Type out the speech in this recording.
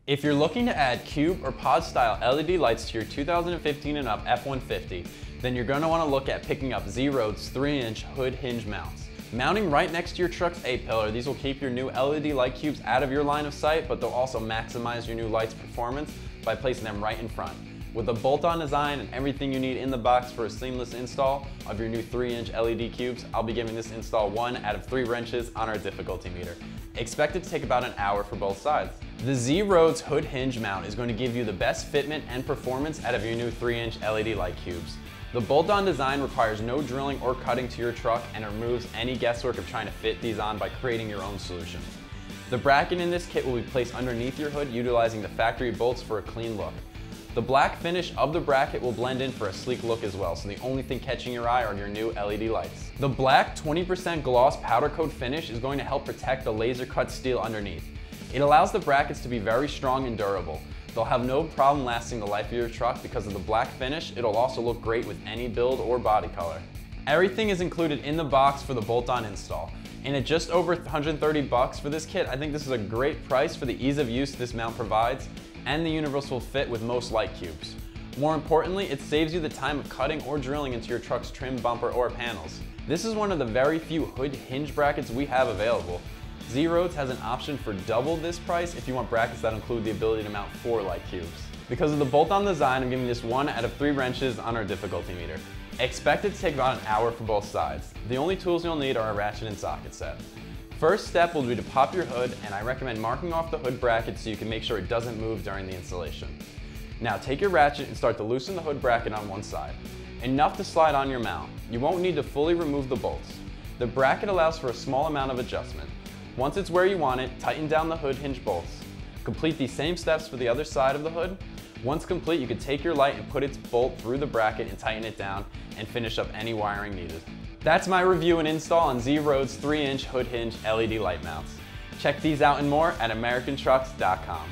If you're looking to add cube or pod style LED lights to your 2015 and up F-150, then you're going to want to look at picking up Z-Road's 3-inch hood hinge mounts. Mounting right next to your truck's A-pillar, these will keep your new LED light cubes out of your line of sight, but they'll also maximize your new light's performance by placing them right in front. With a bolt-on design and everything you need in the box for a seamless install of your new 3-inch LED cubes, I'll be giving this install 1 out of 3 wrenches on our difficulty meter. Expect it to take about an hour for both sides. The Z-Road's hood hinge mount is going to give you the best fitment and performance out of your new 3-inch LED light cubes. The bolt-on design requires no drilling or cutting to your truck and removes any guesswork of trying to fit these on by creating your own solution. The bracket in this kit will be placed underneath your hood, utilizing the factory bolts for a clean look. The black finish of the bracket will blend in for a sleek look as well, so the only thing catching your eye are your new LED lights. The black 20% gloss powder coat finish is going to help protect the laser cut steel underneath. It allows the brackets to be very strong and durable. They'll have no problem lasting the life of your truck because of the black finish. It'll also look great with any build or body color. Everything is included in the box for the bolt-on install. And at just over $130 for this kit, I think this is a great price for the ease of use this mount provides and the universal fit with most light cubes. More importantly, it saves you the time of cutting or drilling into your truck's trim, bumper, or panels. This is one of the very few hood hinge brackets we have available. Z-Roads has an option for double this price if you want brackets that include the ability to mount 4 light cubes. Because of the bolt-on design, I'm giving this 1 out of 3 wrenches on our difficulty meter. Expect it to take about an hour for both sides. The only tools you'll need are a ratchet and socket set. First step will be to pop your hood, and I recommend marking off the hood bracket so you can make sure it doesn't move during the installation. Now take your ratchet and start to loosen the hood bracket on one side. Enough to slide on your mount. You won't need to fully remove the bolts. The bracket allows for a small amount of adjustment. Once it's where you want it, tighten down the hood hinge bolts. Complete these same steps for the other side of the hood. Once complete, you can take your light and put its bolt through the bracket and tighten it down and finish up any wiring needed. That's my review and install on Z-Road's 3-inch hood hinge LED light mounts. Check these out and more at AmericanTrucks.com.